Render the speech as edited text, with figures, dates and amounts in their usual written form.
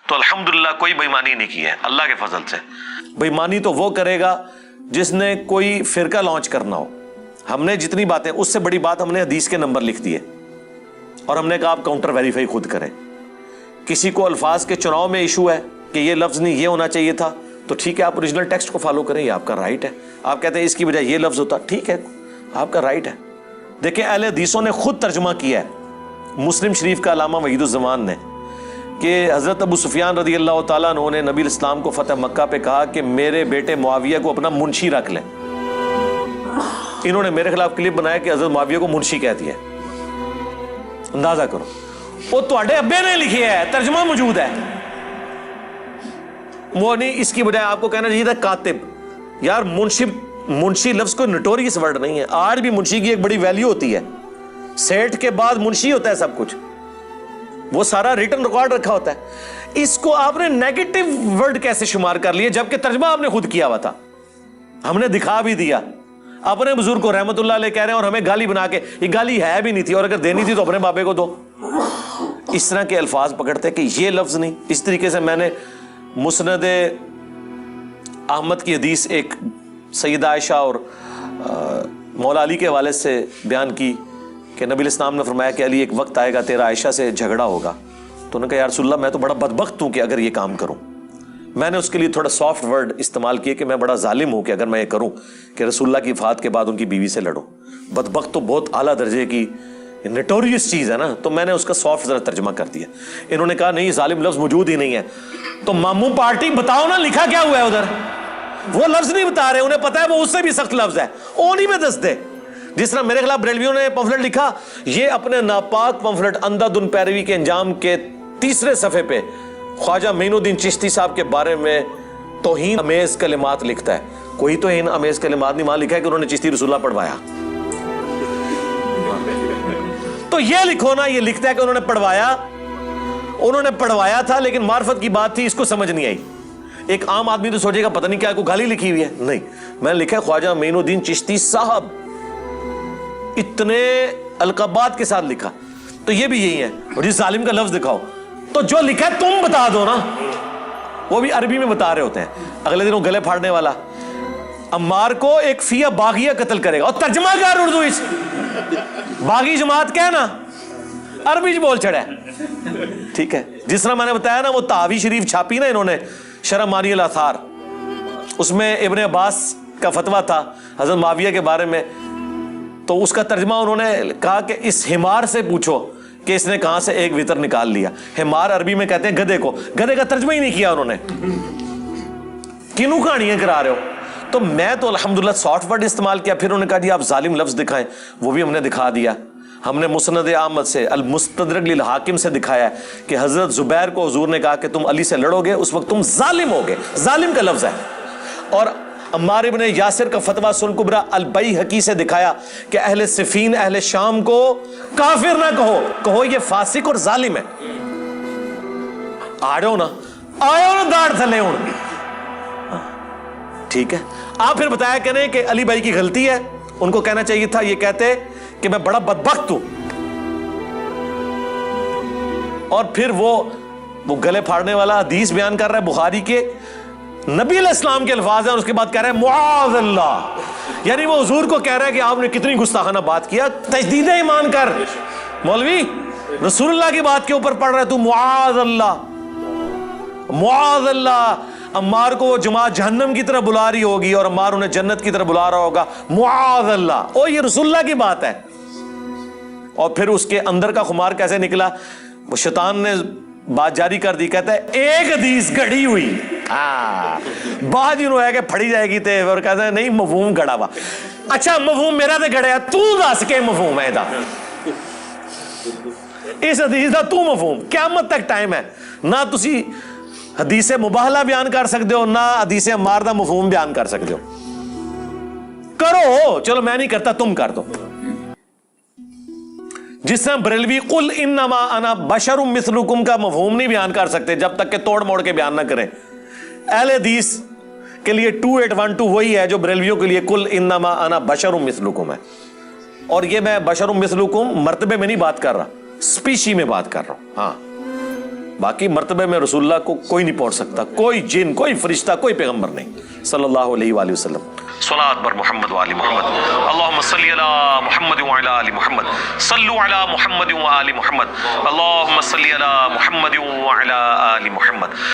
تو الحمدللہ کوئی بےمانی نہیں کی ہے اللہ کے فضل سے. بےمانی تو وہ کرے گا جس نے کوئی فرقہ لانچ کرنا ہو. ہم نے جتنی باتیں، اس سے بڑی بات ہم نے حدیث کے نمبر لکھ دیے اور ہم نے کہا آپ کاؤنٹر ویریفائی خود کریں. کسی کو الفاظ کے چناؤ میں ایشو ہے کہ یہ لفظ نہیں یہ ہونا چاہیے تھا، تو ٹھیک ہے آپ اوریجنل ٹیکسٹ کو فالو کریں، یہ آپ کا رائٹ ہے. آپ کہتے ہیں اس کی بجائے یہ لفظ ہوتا، ٹھیک ہے آپ کا رائٹ ہے. دیکھیں اہل حدیثوں نے خود ترجمہ کیا ہے مسلم شریف کا علامہ وحید الزمان نے کہ حضرت ابو سفیان رضی اللہ تعالیٰ عنہ نے نبی الاسلام کو فتح مکہ پہ کہا کہ میرے بیٹے معاویہ کو اپنا منشی رکھ لیں. انہوں نے میرے خلاف کلپ بنایا کہ حضرت معاویہ کو منشی کہتی ہے. اندازہ کرو، وہ تواڈے ابے نے لکھی ہے، ترجمہ موجود ہے. وہ نہیں اس کی بجائے آپ کو کہنا چاہیے تھا کاتب. یار منشی لفظ کوئی نوٹوریس ورڈ نہیں ہے. آج بھی منشی کی ایک بڑی ویلیو ہوتی ہے. سیٹ کے بعد منشی ہوتا ہے سب کچھ، وہ سارا ریٹن ریکارڈ رکھا ہوتا ہے. اس کو آپ نے نیگیٹو ورڈ کیسے شمار کر لیے جبکہ ترجمہ آپ نے خود کیا ہوا تھا؟ ہم نے دکھا بھی دیا. اپنے بزرگ کو رحمت اللہ علیہ کہہ رہے ہیں اور ہمیں گالی بنا کے، یہ گالی ہے بھی نہیں تھی اور اگر دینی تھی تو اپنے بابے کو دو. اس طرح کے الفاظ پکڑتے کہ یہ لفظ نہیں. اس طریقے سے میں نے مسند احمد کی حدیث ایک سیدہ عائشہ اور مولا علی کے حوالے سے بیان کی کہ نبی الاسلام نے فرمایا کہ علی ایک وقت آئے گا تیرا عائشہ سے جھگڑا ہوگا. تو انہوں نے کہا یا رسول اللہ میں تو بڑا بدبخت ہوں کہ اگر یہ کام کروں. میں نے اس کے لیے تھوڑا سافٹ ورڈ استعمال کیے کہ میں بڑا ظالم ہوں کہ اگر میں یہ کروں کہ رسول اللہ کی وفات کے بعد ان کی بیوی سے لڑوں. بدبخت تو بہت اعلیٰ درجے کی نٹوریس چیز ہے نا، تو میں نے اس کا سافٹ ذرا ترجمہ کر دیا. انہوں نے کہا نہیں ظالم لفظ موجود ہی نہیں ہے. تو ماموں پارٹی بتاؤ نا لکھا کیا ہوا ہے ادھر؟ وہ لفظ نہیں بتا رہے، انہیں پتا ہے وہ اس سے بھی سخت لفظ ہے، وہ نہیں میں دس دے. جس طرح میرے خلاف بریلویوں نے پمفلٹ لکھا، یہ اپنے ناپاک پمفلٹ اندھا دھند پیروی کے انجام کے 3 صفحے پہ خواجہ معین الدین چشتی صاحب کے بارے میں توہین امیز کلمات لکھتا ہے. کوئی توہین امیز کلمات نہیں، وہاں لکھا ہے کہ انہوں نے چشتی رسول اللہ پڑھوایا. تو یہ لکھو نا، یہ لکھتا ہے کہ انہوں نے پڑھوایا تھا لیکن معرفت کی بات تھی، اس کو سمجھ نہیں آئی. ایک عام آدمی تو سوچے گا پتہ نہیں کیا کوئی گالی لکھی ہوئی ہے. نہیں، میں نے لکھا ہے خواجہ معین الدین چشتی صاحب، اتنے القابات کے ساتھ لکھا. تو یہ بھی یہی ہے. اور جس ظالم کا لفظ دکھاؤ تو جو لکھا ہے تم بتا دو نا. وہ بھی عربی میں بتا رہے ہوتے ہیں. اگلے دن وہ گلے پھاڑنے والا عمار کو ایک فیہ باغیہ قتل کرے گا اور ترجمہ کر اردو اس باغی جماعت کیا نا عربی بول چڑھا ہے. ٹھیک ہے، جس طرح میں نے بتایا نا وہ تحاوی شریف چھاپی نا انہوں نے شرح مانی الاثار، اس میں ابن عباس کا فتویٰ تھا حضرت معاویہ کے بارے میں. تو اس کا ترجمہ انہوں نے کہا کہ اس حمار سے پوچھو کہ اس نے کہاں سے ایک وطر نکال لیا. حمار عربی میں کہتے ہیں گدھے کو. گدھے کا ترجمہ ہی نہیں کیا انہوں نے. کینوں کہانیاں کرا رہے ہو؟ تو میں تو الحمدللہ سافٹ ورڈ استعمال کیا. پھر انہوں نے کہا جی آپ ظالم لفظ دکھائیں، وہ بھی ہم نے دکھا دیا. ہم نے مسند احمد سے المستدرک للحاکم سے دکھایا ہے کہ حضرت زبیر کو حضور نے کہا کہ تم علی سے لڑو گے اس وقت تم ظالم ہوگے. ظالم کا لفظ ہے. اور عمار ابن یاسر کا فتویٰ سن کبرا البیہقی سے دکھایا کہ اہل صفین اہل شام کو کافر نہ کہو یہ فاسق اور ظالم ہے. آئے نا داڑھ تھلے ہوں. ٹھیک ہے، آپ پھر بتایا کریں کہ علی بھائی کی غلطی ہے، ان کو کہنا چاہیے تھا یہ کہتے کہ میں بڑا بدبخت ہوں. اور پھر وہ گلے پھاڑنے والا حدیث بیان کر رہا ہے بخاری کے، نبی علیہ السلام کے الفاظ ہیں اور اس کے بعد کہہ رہا ہے معاذ اللہ. یعنی وہ حضور کو کہہ رہا ہے کہ آپ نے کتنی گستاخانہ بات کیا. تجدید ایمان کر مولوی، رسول اللہ کی بات کے اوپر پڑھ رہا ہے تو معاذ اللہ معاذ اللہ. عمار کو وہ جماعت جہنم کی طرف بلا رہی ہوگی اور عمار انہیں جنت کی طرف بلا رہا ہوگا. معاذ اللہ. او یہ رسول اللہ کی بات ہے. اور پھر اس کے اندر کا خمار کیسے نکلا؟ وہ شیطان نے بات جاری کر دی، کہتا ہے ایک حدیث گڑھی ہوئی بعد انہوں ہے کہ پھڑی جائے گی تے، اور کہتا ہے نہیں مفہوم گڑا ہوا. اچھا مفہوم میرا تے گڑیا، تو دس کے مفہوم ہے دا اس حدیث دا تو مفہوم. قیامت تک ٹائم ہے، نہ تسی حدیث مباہلہ بیان کر سکتے ہو نہ حدیث عمار دا مفہوم بیان کر سکتے ہو. کرو، چلو میں نہیں کرتا تم کر دو. جس طرح بریلوی قل انما انا بشر مثلکم کا مفہوم نہیں بیان کر سکتے جب تک کہ توڑ موڑ کے بیان نہ کریں. اہل حدیث کے لیے 2812 وہی ہے جو بریلویوں کے لیے قل انما انا بشر مثلکم ہے. اور یہ میں بشر مثلکم مرتبے میں نہیں بات کر رہا، سپیشی میں بات کر رہا ہوں. ہاں باقی مرتبے میں رسول اللہ کو کوئی نہیں پہنچ سکتا، کوئی جن، کوئی فرشتہ، کوئی پیغمبر نہیں صلی اللہ علیہ وآلہ وسلم۔ صلاۃ بر محمد وآل محمد، اللہم صلی علی محمد وعلی آل محمد، صلو علی محمد وآل محمد، اللہم صلی علی محمد وعلی آل محمد۔